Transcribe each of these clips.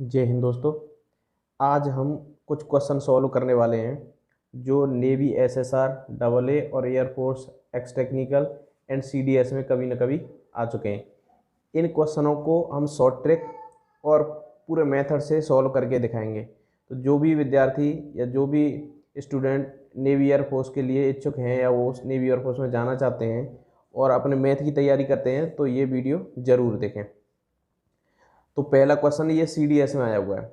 जय हिंद दोस्तों। आज हम कुछ क्वेश्चन सॉल्व करने वाले हैं जो नेवी एसएसआर डबल ए और air force x technical and CDS में कभी न कभी आ चुके हैं। इन क्वेश्चनों को हम शॉर्ट ट्रिक और पूरे मेथड से सॉल्व करके दिखाएंगे। तो जो भी विद्यार्थी या जो भी स्टूडेंट नेवी एयरफोर्स के लिए इच्छुक हैं या वो नेवी एयरफोर्स में जाना चाहते हैं और अपने मैथ की तैयारी करते हैं तो ये वीडियो ज़रूर देखें। तो पहला क्वेश्चन ये सीडीएस में आया हुआ है।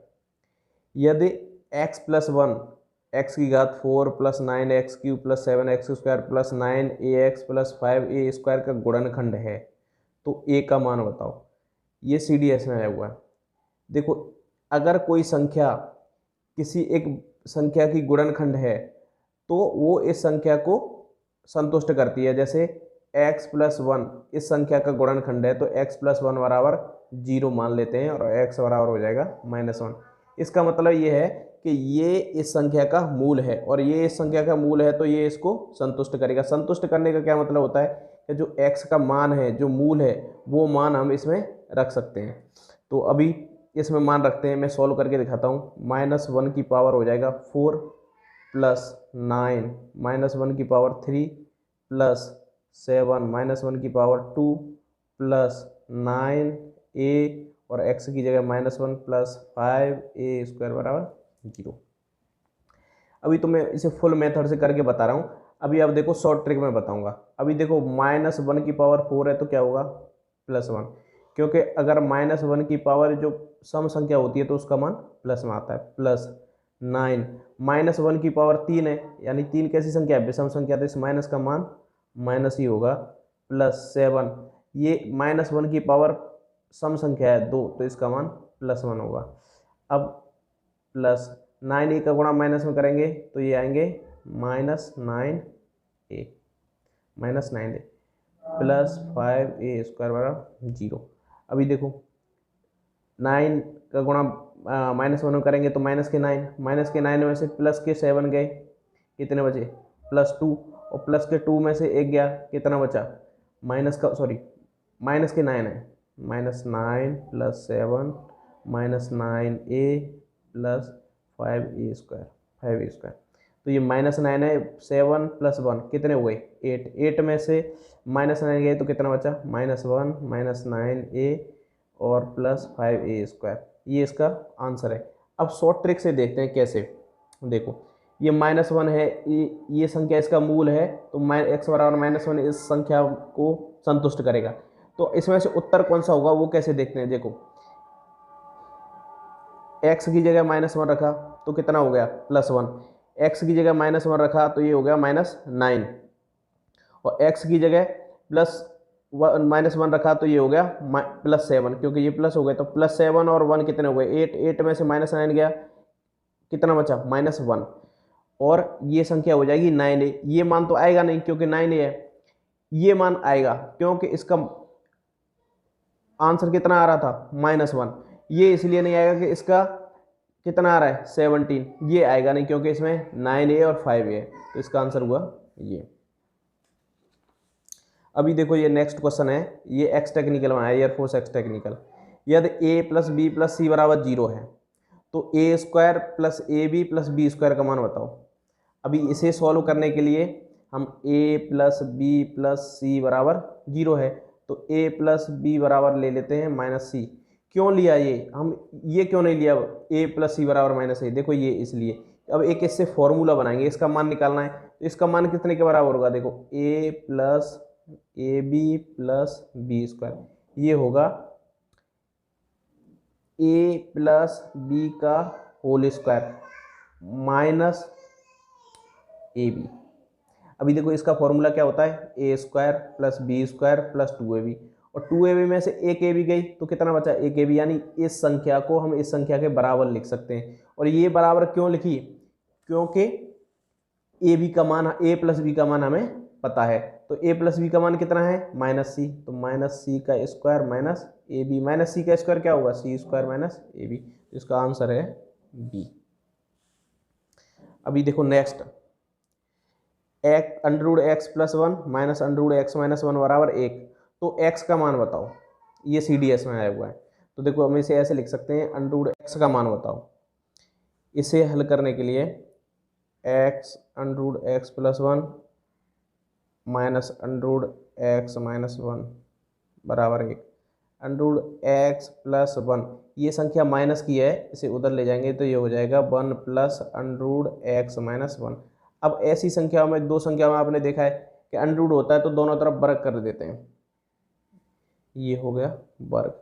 यदि x प्लस वन एक्स की घात 4 plus 9x³ plus 7x² plus 9ax plus 5a² का गुणनखंड है तो a का मान बताओ। ये सीडीएस में आया हुआ है। देखो, अगर कोई संख्या किसी एक संख्या की गुणनखंड है तो वो इस संख्या को संतुष्ट करती है। जैसे x प्लस वन इस संख्या का गुणनखंड है तो x प्लस वन बराबर 0 मान लेते हैं और x बराबर हो जाएगा -1। इसका मतलब ये है कि ये इस संख्या का मूल है और ये इस संख्या का मूल है तो ये इसको संतुष्ट करेगा। संतुष्ट करने का क्या मतलब होता है कि जो x का मान है, जो मूल है, वो मान हम इसमें रख सकते हैं। तो अभी इसमें मान रखते हैं, मैं सॉल्व करके दिखाता हूँ। -1 की पावर हो जाएगा 4 प्लस 9 -1 की पावर 3 प्लस 7 -1 की पावर 2 प्लस 9a और x की जगह -1 प्लस 5a² बराबर 0। अभी तो मैं इसे फुल मेथड से करके बता रहा हूँ। अभी आप देखो, शॉर्ट ट्रिक में बताऊंगा। अभी देखो, -1 की पावर 4 है तो क्या होगा +1, क्योंकि अगर -1 की पावर जो सम संख्या होती है तो उसका मान प्लस में आता है। प्लस 9 -1 की पावर 3 है, यानी 3 कैसी संख्या है, विषम संख्या, तो इस माइनस का मान माइनस ही होगा। प्लस 7 ये -1 की पावर सम संख्या है 2 तो इसका मान +1 होगा। अब प्लस 9a का गुणा माइनस में करेंगे तो ये आएंगे -9a प्लस 5a² बराबर 0। अभी देखो, 9 का गुणा -1 में करेंगे तो -9 में से प्लस के 7 गए, कितने बचे +2, और प्लस के 2 में से 1 गया, कितना बचा माइनस के 9 है, -9 प्लस 7 -9a प्लस 5a²। तो ये -9 है, 7 प्लस 1 कितने हुए 8 में से -9 गए तो कितना बचा -1 -9a और प्लस 5a²। ये इसका आंसर है। अब शॉर्ट ट्रिक से देखते हैं कैसे। देखो, ये -1 है, ये संख्या इसका मूल है तो x बराबर -1 इस संख्या को संतुष्ट करेगा। तो इसमें से उत्तर कौन सा होगा वो कैसे देखते हैं। देखो, x की जगह -1 रखा तो कितना हो गया +1, x की जगह -1 रखा तो ये हो गया -9, और x की जगह -1 रखा तो ये हो गया +7, क्योंकि ये प्लस हो गया तो +7 और 1 कितने हो गए 8 में से -9 गया, कितना बचा -1, और ये संख्या हो जाएगी 9a। ये मान तो आएगा नहीं क्योंकि 9a है, ये मान आएगा क्योंकि इसका आंसर कितना आ रहा था -1। ये इसलिए नहीं आएगा कि इसका कितना आ रहा है 17, ये आएगा नहीं क्योंकि इसमें 9a और 5a है, तो इसका आंसर हुआ ये। अभी देखो, ये नेक्स्ट क्वेश्चन है, ये एक्स टेक्निकल में है, एयरफोर्स एक्स टेक्निकल। यदि a प्लस बी प्लस सी बराबर 0 है तो a² plus ab plus b² का मान बताओ। अभी इसे सॉल्व करने के लिए हम a प्लस बी प्लस सी बराबर 0 है तो a प्लस बी बराबर ले लेते हैं -c। क्यों लिया ये हम, ये क्यों नहीं लिया a प्लस सी बराबर -a। देखो, ये इसलिए अब एक इससे फॉर्मूला बनाएंगे, इसका मान निकालना है। तो इसका मान कितने के बराबर होगा, देखो a plus ab plus b², ये होगा a प्लस बी का होल स्क्वायर माइनस ab। अभी देखो, इसका फॉर्मूला क्या होता है a² plus b² plus 2ab, और 2ab में से एक ab गई तो कितना बचा 1ab, यानी इस संख्या को हम इस संख्या के बराबर लिख सकते हैं। और ये बराबर क्यों लिखी, क्योंकि ab का मान, a प्लस बी का मान हमें पता है। तो a प्लस बी का मान कितना है -c, तो -c का स्क्वायर माइनस ab, -c का स्क्वायर क्या होगा c² माइनस ab, तो इसका आंसर है b। अभी देखो नेक्स्ट, √x प्लस 1 -√x -1 बराबर 1, तो x का मान बताओ। ये CDS में आया हुआ है। तो देखो हम इसे ऐसे लिख सकते हैं, अंडर रूट एक्स का मान बताओ। इसे हल करने के लिए x under root x plus one minus under root x minus one बराबर 1। Under root x plus one, ये संख्या माइनस की है, इसे उधर ले जाएंगे तो ये हो जाएगा 1 plus under root x minus one. अब ऐसी संख्याओं में, दो संख्या में आपने देखा है कि अंडर रूट होता है तो दोनों तरफ वर्ग कर देते हैं, ये हो गया वर्ग।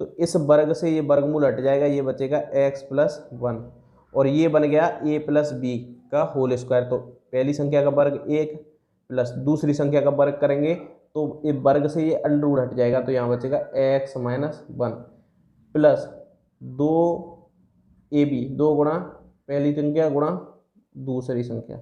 तो इस वर्ग से ये वर्गमूल हट जाएगा, ये बचेगा एक्स प्लस वन, और ये बन गया ए प्लस बी का होल स्क्वायर। तो पहली संख्या का वर्ग 1 प्लस दूसरी संख्या का वर्ग करेंगे तो ये वर्ग से ये अंडर रूट हट जाएगा, तो यहाँ बचेगा x minus one plus 2ab, 2 गुणा पहली संख्या गुणा दूसरी संख्या।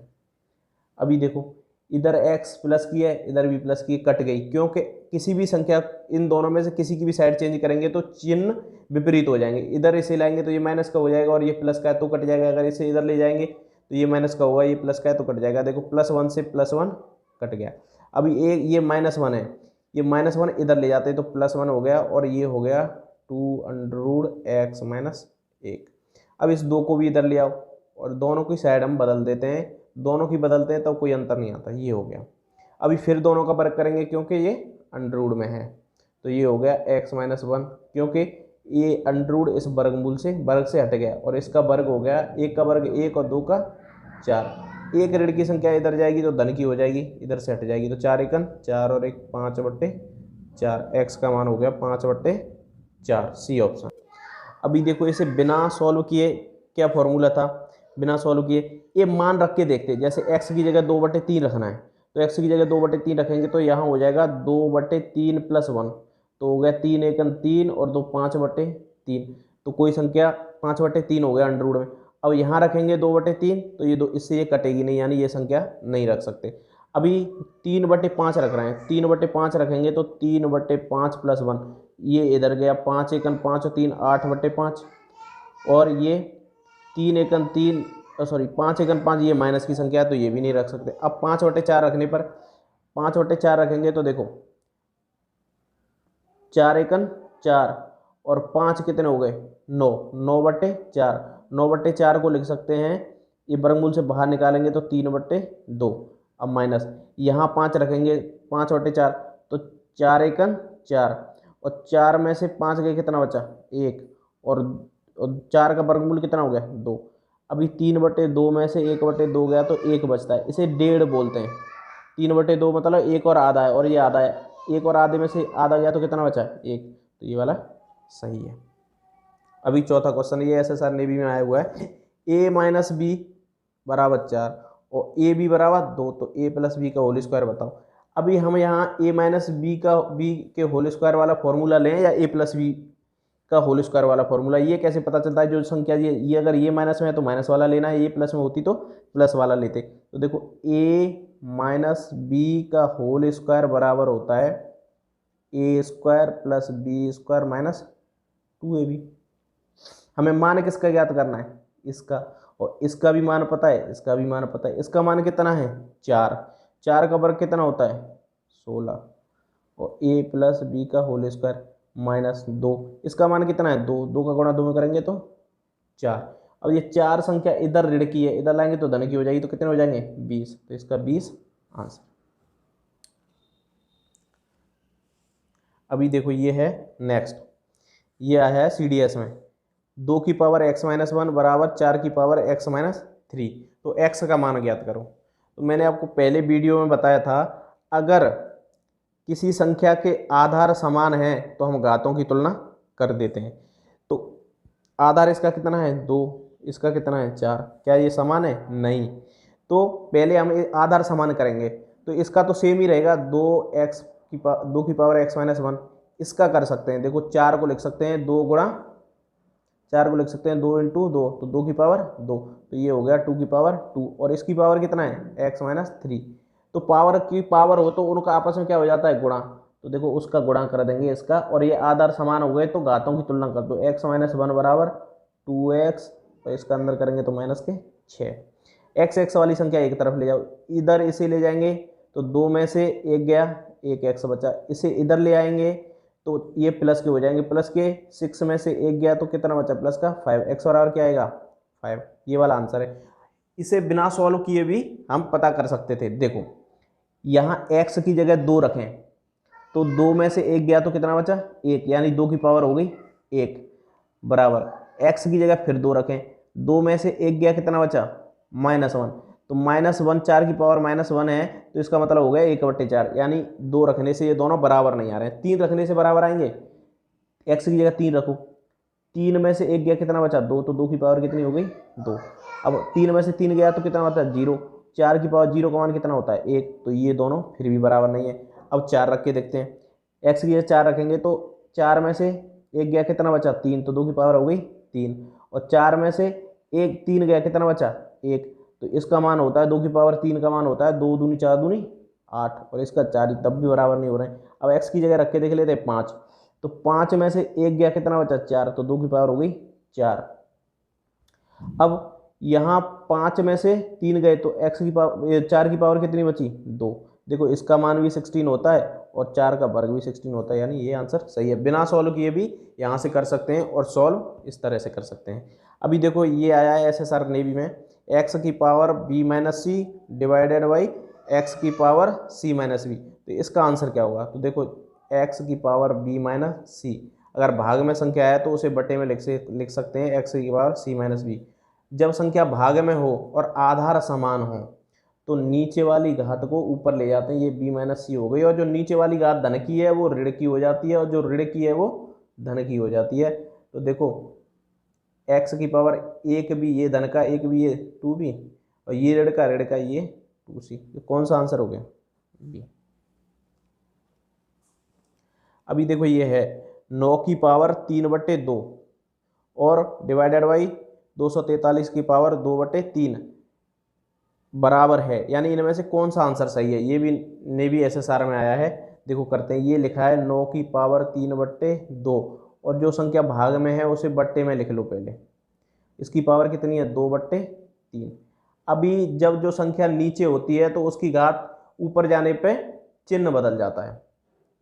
अभी देखो इधर x प्लस की है, इधर भी प्लस की है, कट गई, क्योंकि किसी भी संख्या इन दोनों में से किसी की भी साइड चेंज करेंगे तो चिन्ह विपरीत हो जाएंगे। इधर इसे लाएंगे तो ये माइनस का हो जाएगा और ये प्लस का है तो कट जाएगा। अगर इसे इधर ले जाएंगे तो ये माइनस का होगा, ये प्लस का है तो कट जाएगा। देखो प्लस वन से प्लस वन कट गया। अभी ये माइनस वन है, ये माइनस वन इधर ले जाते हैं तो प्लस वन हो गया, और ये हो गया 2 अंडर रूट एक्स माइनस 1। अब इस 2 को भी इधर ले आओ और दोनों की साइड हम बदल देते हैं, दोनों की बदलते हैं तो कोई अंतर नहीं आता, ये हो गया। अभी फिर दोनों का वर्ग करेंगे क्योंकि ये अंडर रूट में है, तो ये हो गया एक्स माइनस वन, क्योंकि ये अंडर रूट इस वर्ग से हट गया, और इसका वर्ग हो गया, एक का वर्ग 1 और 2 का 4। एक ऋण की संख्या इधर जाएगी तो धन की हो जाएगी, इधर से हट जाएगी, तो 4 एकन 4 और 1 5/4। एक्स का मान हो गया 5/4, सी ऑप्शन। अभी देखो इसे बिना सॉल्व किए, क्या फॉर्मूला था, बिना सॉल्व किए ये मान रख के देखते हैं। जैसे x की जगह 2/3 रखना है, तो x की जगह 2/3 रखेंगे तो यहाँ हो जाएगा 2/3 प्लस 1, तो हो गया 3 एकन 3 और 2 5/3, तो कोई संख्या 5/3 हो गया अंडर रूट में। अब यहाँ रखेंगे 2/3 तो ये दो, इससे ये कटेगी नहीं, यानी ये संख्या नहीं रख सकते। अभी 3/5 रख रहे हैं, 3/5 रखेंगे तो 3/5 प्लस 1, ये इधर गया 5 एकन 5 और 3 8/5, और ये 3 एकन 3 सॉरी 5 एकन 5, ये माइनस की संख्या है तो ये भी नहीं रख सकते। अब 5/4 रखने पर, 5/4 रखेंगे तो देखो 4 एकन 4 और 5 कितने हो गए 9, 9/4, 9/4 को लिख सकते हैं, ये वर्गमूल से बाहर निकालेंगे तो 3/2। अब माइनस यहाँ 5 रखेंगे 5/4, तो 4 एकन 4 और 4 में से 5 गए, कितना बचा 1, और 4 का वर्गमूल कितना हो गया 2। अभी 3/2 में से 1/2 गया तो 1 बचता है, इसे 1.5 बोलते हैं। 3/2 मतलब 1 और आधा है, और ये आधा है, 1 और आधे में से आधा गया तो कितना बचा 1, तो ये वाला सही है। अभी चौथा क्वेश्चन, ये SSR नेवी में आया हुआ है, a माइनस बी बराबर 4 और ए बी बराबर 2, तो a प्लस बी का होल स्क्वायर बताओ। अभी हम यहाँ a माइनस बी के होल स्क्वायर वाला फॉर्मूला लें या a प्लस बी का होल स्क्वायर वाला फॉर्मूला, ये कैसे पता चलता है। जो संख्या ये अगर ये माइनस में है तो माइनस वाला लेना है, ये प्लस में होती तो प्लस वाला लेते। तो देखो a माइनस बी का होल स्क्वायर बराबर होता है a square plus b square minus 2ab। हमें मान किसका ज्ञात करना है, इसका, और इसका भी मान पता है, इसका भी मान पता है। इसका मान कितना है 4, 4 का वर्ग कितना होता है 16, और a प्लस बी का होल स्क्वायर माइनस 2, इसका मान कितना है 2, 2 का गुणा 2 में करेंगे तो 4। अब ये 4 संख्या इधर ऋण की है, इधर लाएंगे तो धन की हो जाएगी, तो कितने हो जाएंगे 20, तो इसका 20 आंसर। अभी देखो ये है नेक्स्ट, ये आया है CDS में, 2 की पावर x माइनस 1 बराबर 4 की पावर x माइनस 3, तो x का मान ज्ञात करो। तो मैंने आपको पहले वीडियो में बताया था, अगर किसी संख्या के आधार समान है तो हम घातों की तुलना कर देते हैं। तो आधार इसका कितना है 2, इसका कितना है 4, क्या ये समान है नहीं, तो पहले हम आधार समान करेंगे, तो इसका तो सेम ही रहेगा 2 की पावर x माइनस 1। इसका कर सकते हैं, देखो 4 को लिख सकते हैं 2 गुणा 4 को लिख सकते हैं 2 इंटू 2, तो 2 की पावर 2, तो ये हो गया 2 की पावर 2, और इसकी पावर कितना है x माइनस 3। तो पावर की पावर हो तो उनका आपस में क्या हो जाता है गुणा, तो देखो उसका गुणा कर देंगे इसका, और ये आधार समान हो गए तो घातों की तुलना कर दो। x माइनस 1 बराबर 2x, तो इसका अंदर करेंगे तो माइनस के 6। x वाली संख्या एक तरफ ले जाओ, इधर इसे ले जाएंगे तो 2 में से 1 गया, 1 x बचा, इसे इधर ले आएंगे तो ये प्लस के हो जाएंगे, प्लस के 6 में से 1 गया तो कितना बचा प्लस का 5, एक्स बराबर क्या आएगा 5, ये वाला आंसर है। इसे बिना सॉल्व किए भी हम पता कर सकते थे। देखो यहाँ x की जगह 2 रखें तो 2 में से 1 गया तो कितना बचा 1, यानी 2 की पावर हो गई 1, बराबर x की जगह फिर 2 रखें, 2 में से 1 गया कितना बचा -1, तो -1 4 की पावर -1 है, तो इसका मतलब हो गया 1/4, यानी 2 रखने से ये दोनों बराबर नहीं आ रहे हैं, 3 रखने से बराबर आएंगे। x की जगह 3 रखो, 3 में से 1 गया कितना बचा 2, तो 2 की पावर कितनी हो गई 2। अब 3 में से 3 गया तो कितना बचा 0, 4 की पावर 0 का मान कितना होता है 1, तो ये दोनों फिर भी बराबर नहीं है। अब 4 रख के देखते हैं, x की जगह 4 रखेंगे तो 4 में से 1 गया कितना बचा 3, तो 2 की पावर हो गई 3, और 4 में से 3 गया कितना बचा 1, तो इसका मान होता है 2 की पावर 3 का मान होता है 2 दूनी 4 दूनी 8, और इसका 4 तब भी बराबर नहीं हो रहे हैं। अब x की जगह रख के देख लेते हैं 5, तो 5 में से 1 गया कितना बचा 4, तो 2 की पावर हो गई 4। अब यहाँ 5 में से 3 गए तो x की पावर 4 की पावर कितनी बची 2, देखो इसका मान भी 16 होता है और 4 का वर्ग भी 16 होता है, यानी ये आंसर सही है। बिना सॉल्व किए भी यहाँ से कर सकते हैं और सॉल्व इस तरह से कर सकते हैं। अभी देखो ये आया है SSR नेवी में, x की power b-c divided by x की पावर c-v, तो इसका आंसर क्या होगा, तो देखो x की पावर b-c, अगर भाग में संख्या है तो उसे बटे में लिख सकते हैं x की पावर c-v। जब संख्या भाग में हो और आधार समान हो तो नीचे वाली घात को ऊपर ले जाते हैं, ये b-c हो गई, और जो नीचे वाली घात धन की है वो ऋण की हो जाती है, और जो ऋण की है वो धन की हो जाती है। तो देखो x की पावर 1 भी ये धन का, 1 भी ये 2 भी, और ये ऋण का ये 2c, तो कौन सा आंसर हो गया बी। अभी देखो ये है 9 की पावर 3/2 और डिवाइडेड बाई 243 की पावर 2/3 बराबर है, यानी इनमें से कौन सा आंसर सही है, ये भी नेवी SSR में आया है। देखो करते हैं, ये लिखा है 9 की पावर 3/2 और जो संख्या भाग में है उसे बट्टे में लिख लो पहले, इसकी पावर कितनी है 2/3। अभी जब जो संख्या नीचे होती है तो उसकी घात ऊपर जाने पे चिन्ह बदल जाता है,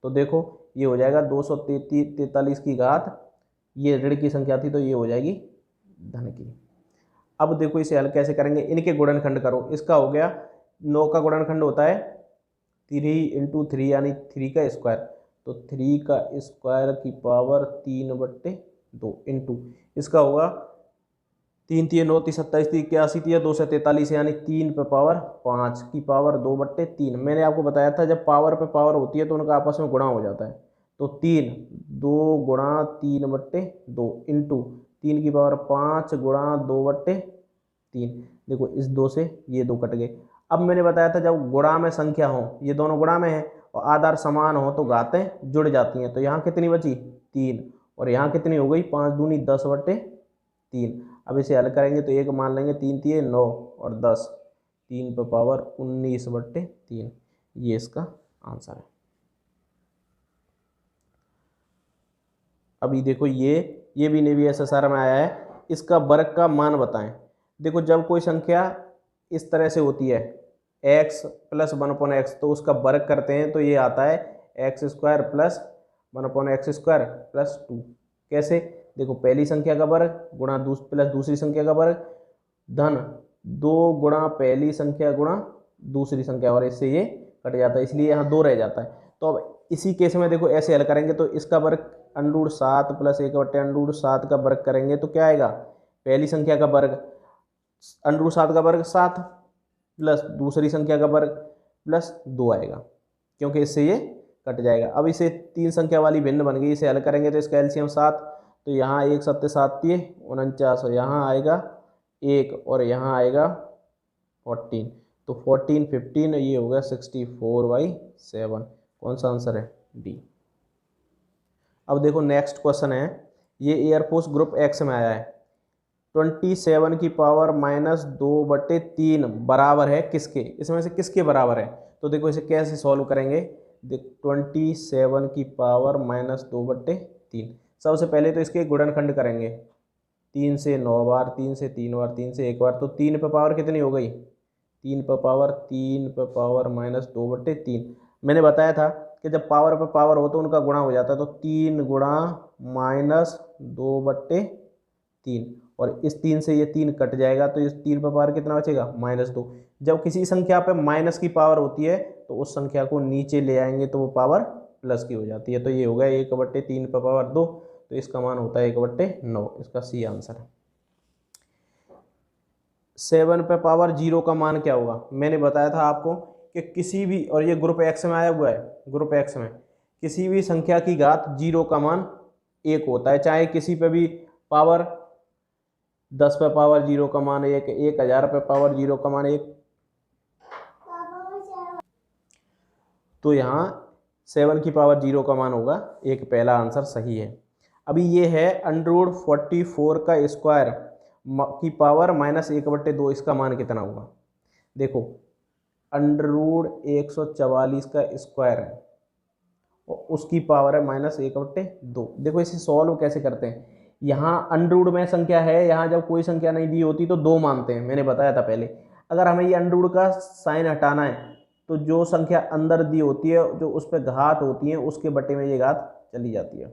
तो देखो ये हो जाएगा 243 की घात, ये ऋण की संख्या थी तो ये हो जाएगी धन की। अब देखो इसे हल कैसे करेंगे, इनके गुणनखंड करो, इसका हो गया 9 का गुणनखंड होता है 3 × 3 यानी 3 का स्क्वायर, तो 3 का स्क्वायर की पावर 3/2 इंटू इसका होगा 3 × 9 = 27, 81, 2 से 43 यानी 3 पे पावर 5 की पावर 2/3। मैंने आपको बताया था जब पावर पे पावर होती है तो उनका आपस में गुणा हो जाता है, तो 2 गुणा 3/2 इंटू 3 की पावर 5 गुणा 2/3। देखो इस 2 से ये 2 कट गए। अब मैंने बताया था जब गुणा में संख्या हो, ये दोनों गुणा में है और आधार समान हो तो घातें जुड़ जाती हैं, तो यहाँ कितनी बची 3 और यहाँ कितनी हो गई 5 दूनी 10/3। अब इसे हल करेंगे तो एक मान लेंगे 3 × 3 = 9 और 10, 3 पे पावर 19/3, ये इसका आंसर है। अभी देखो ये भी नेवी SSR में आया है, इसका वर्ग का मान बताएं। देखो जब कोई संख्या इस तरह से होती है x + 1/x तो उसका वर्ग करते हैं तो ये आता है x² + 1/x² + 2। कैसे, देखो पहली संख्या का वर्ग गुणा प्लस दूसरी संख्या का वर्ग धन 2 गुणा पहली संख्या गुणा दूसरी संख्या, और इससे ये कट जाता है इसलिए यहाँ 2 रह जाता है। तो अब इसी केस में देखो ऐसे हल करेंगे तो इसका वर्ग √7 + 1/√7 का वर्ग करेंगे तो क्या आएगा, पहली संख्या का वर्ग √7 का वर्ग 7 प्लस दूसरी संख्या का वर्ग प्लस 2 आएगा, क्योंकि इससे ये कट जाएगा। अब इसे 3 संख्या वाली भिन्न बन गई, इसे हल करेंगे तो इसका एलसीएम 7, तो यहाँ 1 7 7 49, यहाँ आएगा 1 और यहाँ आएगा 14, तो 14 15 ये होगा 64/7, कौन सा आंसर है डी। अब देखो नेक्स्ट क्वेश्चन है, ये एयरफोर्स ग्रुप एक्स में आया है, 27 की पावर -2/3 बराबर है किसके, इसमें से किसके बराबर है, तो देखो इसे कैसे सॉल्व करेंगे। देख 27 की पावर -2/3, सबसे पहले तो इसके गुणनखंड करेंगे, 3 से 9 बार, 3 से 3 बार, 3 से 1 बार, तो 3 पे पावर कितनी हो गई 3 पे पावर -2/3। मैंने बताया था कि जब पावर पे पावर हो तो उनका गुणा हो जाता है, तो 3 गुणा -2/3, और इस 3 से ये 3 कट जाएगा, तो इस 3 पे पावर कितना बचेगा -2। जब किसी संख्या पे माइनस की पावर होती है तो उस संख्या को नीचे ले आएंगे तो वो पावर प्लस की हो जाती है। तो ये होगा 1/3 पे पावर 2, तो इसका मान होता है 1/9, इसका सी आंसर है। 7 पे पावर 0 का मान क्या होगा? मैंने बताया था आपको कि किसी भी, और ये ग्रुप एक्स में आया हुआ है, ग्रुप एक्स में किसी भी संख्या की घात 0 का मान 1 होता है, चाहे किसी पे भी पावर 10 पे पावर 0 का मान 1, 1000 पे पावर 0 का मान 1, तो यहाँ 7 की पावर 0 का मान होगा 1, पहला आंसर सही है। अभी ये है √44 का स्क्वायर की पावर -1/2, इसका मान कितना होगा? देखो √144 का स्क्वायर है और उसकी पावर है -1/2। देखो इसे सॉल्व कैसे करते हैं, यहाँ अंडरूट में संख्या है, यहाँ जब कोई संख्या नहीं दी होती तो 2 मानते हैं, मैंने बताया था पहले। अगर हमें ये अंडरूट का साइन हटाना है तो जो संख्या अंदर दी होती है, जो उस पर घात होती है, उसके बटे में ये घात चली जाती है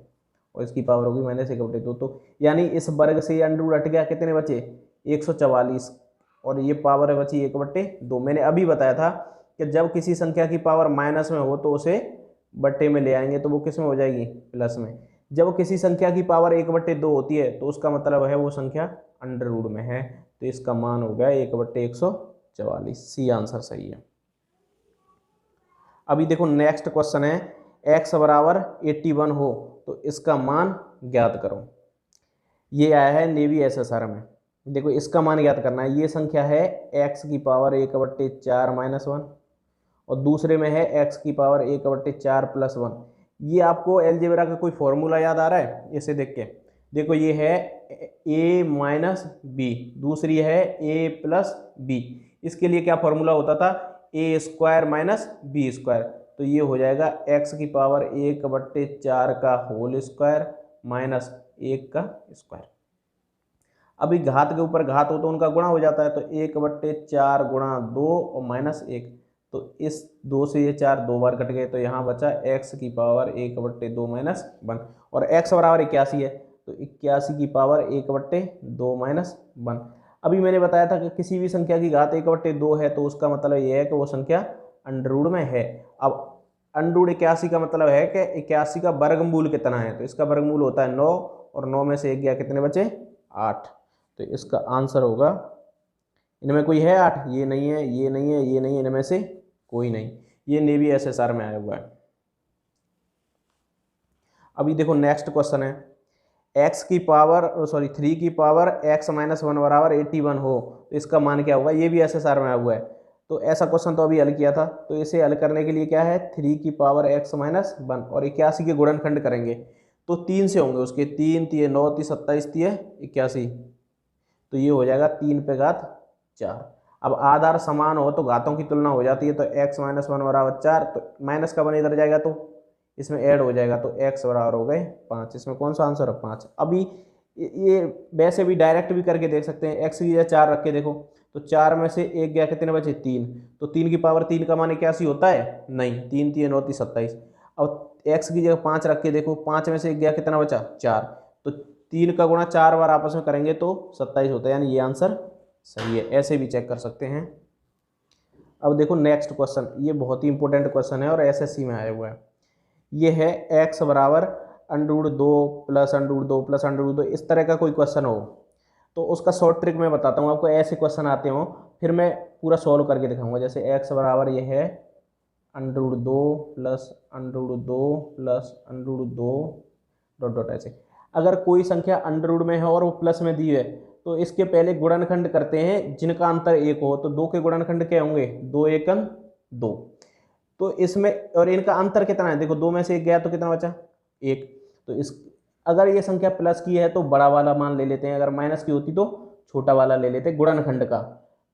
और इसकी पावर होगी -1/2। तो यानी इस वर्ग से ये अंडरूट हट गया, कितने बचे 144, और ये पावर बची 1/2। मैंने अभी बताया था कि जब किसी संख्या की पावर माइनस में हो तो उसे बट्टे में ले आएंगे तो वो किस में हो जाएगी? प्लस में। जब किसी संख्या की पावर 1/2 होती है तो उसका मतलब है वो संख्या अंडररूट में है, तो इसका मान हो गया 1/144, सी आंसर सही है। अभी देखो नेक्स्ट क्वेश्चन है, x बराबर 81 हो तो इसका मान ज्ञात करो। ये आया है नेवी एसएसआर में। देखो इसका मान ज्ञात करना है, ये संख्या है x की पावर 1/4 - 1, और दूसरे में है x की पावर 1/4 + 1। ये आपको अलजेब्रा का कोई फॉर्मूला याद आ रहा है? इसे देख के देखो, ये है a - b, दूसरी है a + b। इसके लिए क्या फॉर्मूला होता था? a² - b²। तो ये हो जाएगा x की पावर 1/4 का होल स्क्वायर -1 का स्क्वायर। अभी घात के ऊपर घात हो तो उनका गुणा हो जाता है, तो 1/4 गुणा 2 और -1, तो इस 2 से ये 4 2 बार कट गए, तो यहाँ बचा x की पावर 1/2 - 1, और x बराबर 81 है, तो 81 की पावर 1/2 - 1। अभी मैंने बताया था कि किसी भी संख्या की घात 1/2 है तो उसका मतलब ये है कि वो संख्या अंडररूट में है। अब अंडररूट 81 का मतलब है कि 81 का वर्गमूल कितना है, तो इसका वर्गमूल होता है 9, और 9 में से 1 गया, कितने बचे? 8। तो इसका आंसर होगा, इनमें कोई है 8? ये नहीं है, ये नहीं है, ये नहीं है, इनमें से कोई नहीं। ये नेवी एसएसआर में आया हुआ है। अभी देखो नेक्स्ट क्वेश्चन है, 3 की पावर x - 1 बराबर 81 हो तो इसका मान क्या होगा? ये भी एसएसआर में आया हुआ है। तो ऐसा क्वेश्चन तो अभी हल किया था, तो इसे हल करने के लिए क्या है, 3 की पावर x - 1 और 81 के गुणनखंड करेंगे, तो 3 से होंगे उसके, 3 × 9 = 27 × 81, तो ये हो जाएगा 3 पे घात 4। अब आधार समान हो तो घातों की तुलना हो जाती है, तो x - 1 बराबर 4, तो माइनस का वन इधर जाएगा तो इसमें ऐड हो जाएगा, तो x बराबर हो गए 5। इसमें कौन सा आंसर है? 5। अभी ये वैसे भी डायरेक्ट भी करके देख सकते हैं, x की जगह 4 रख के देखो, तो 4 में से 1 गया, कितने बचे? 3। तो 3 की पावर 3 का मान 81 होता है? नहीं, 3 × 9 = 27। अब x की जगह 5 रख के देखो, 5 में से 1 गया, कितना बचा? 4। तो 3 का गुणा 4 बार आपस में करेंगे तो 27 होता है, यानी ये आंसर सही है। ऐसे भी चेक कर सकते हैं। अब देखो नेक्स्ट क्वेश्चन, ये बहुत ही इंपॉर्टेंट क्वेश्चन है और एसएससी में आया हुआ है। ये है x बराबर √2 + √2 + √2, इस तरह का कोई क्वेश्चन हो तो उसका शॉर्ट ट्रिक मैं बताता हूँ आपको। ऐसे क्वेश्चन आते हो फिर मैं पूरा सॉल्व करके दिखाऊंगा। जैसे x बराबर ये है √2 + √2 + √2 ... ऐसे अगर कोई संख्या अंडररूट में है और वो प्लस में दी है तो इसके पहले गुणनखंड करते हैं जिनका अंतर 1 हो, तो 2 के गुणनखंड क्या होंगे? 2 × 1 = 2। तो इसमें और इनका अंतर कितना है? देखो 2 में से 1 गया तो कितना बचा? 1। तो इस अगर ये संख्या प्लस की है तो बड़ा वाला मान ले लेते हैं, अगर माइनस की होती तो छोटा वाला ले लेते हैं गुणनखंड का,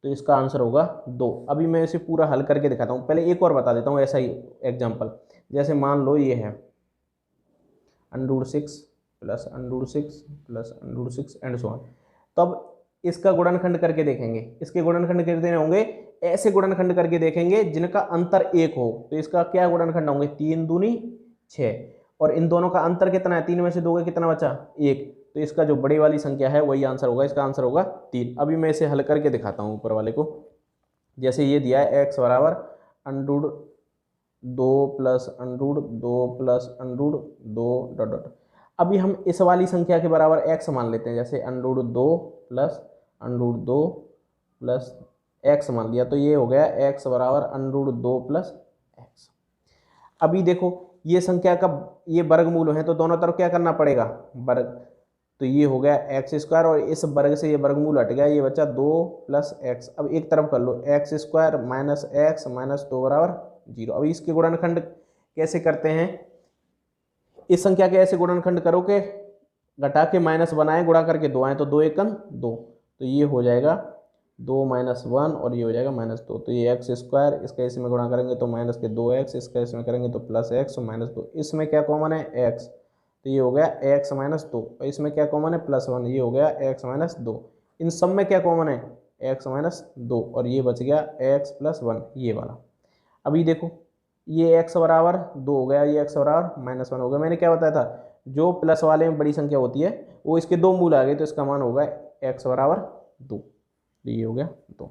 तो इसका आंसर होगा 2। अभी मैं इसे पूरा हल करके दिखाता हूँ। पहले एक और बता देता हूँ ऐसा ही एग्जाम्पल। जैसे मान लो ये है √6 + √6 + √6 एंड सो ऑन। तब इसका गुणनखंड करके देखेंगे। इसके गुणनखंड कितने होंगे? ऐसे गुणनखंड करके देखेंगे जिनका अंतर 1 हो। तो इसका क्या गुणनखंड होंगे, 3 दूनी 6, और इन दोनों का अंतर कितना है, 3 में से 2 का कितना बचा, 1। तो इसका जो बड़ी वाली संख्या है वही आंसर होगा, इसका आंसर होगा 3। अभी मैं इसे हल करके दिखाता हूँ ऊपर वाले को। जैसे ये दिया है x बराबर under root 2 plus under root 2 plus under root 2 dot dot. अभी हम इस वाली संख्या के बराबर x मान लेते हैं, जैसे under root 2 plus under root 2 plus x मान लिया, तो ये हो गया x बराबर अंडरूट 2 प्लस x। अभी देखो ये संख्या का ये वर्गमूल है, तो दोनों तरफ क्या करना पड़ेगा, वर्ग। तो ये हो गया एक्स स्क्वायर, और इस वर्ग से ये वर्गमूल हट गया, ये बचा 2 प्लस एक्स। अब एक तरफ कर लो, x square minus x minus 2 बराबर 0। अब इसके गुणनखंड कैसे करते हैं, इस संख्या के ऐसे गुणनखंड करो कि घटा के माइनस बनाए, गुणा करके 2 आए, तो 2 एकम 2, तो ये हो जाएगा 2 माइनस 1, और ये हो जाएगा माइनस 2। तो ये एक्स स्क्वायर, इसका इसमें गुणा करेंगे तो माइनस के 2x, इसका इसमें करेंगे तो प्लस एक्स माइनस 2। इसमें क्या कॉमन है, x, तो ये हो गया x माइनस 2, और इसमें क्या कॉमन है, प्लस 1, ये हो गया x माइनस 2। इन सब में क्या कॉमन है, x माइनस 2, और ये बच गया x प्लस 1, ये वाला। अभी देखो ये x बराबर 2 हो गया, ये x बराबर माइनस 1 हो गया। मैंने क्या बताया था, जो प्लस वाले में बड़ी संख्या होती है वो इसके 2 मूल आ गए, तो इसका मान होगा x बराबर 2। तो ये हो गया 2।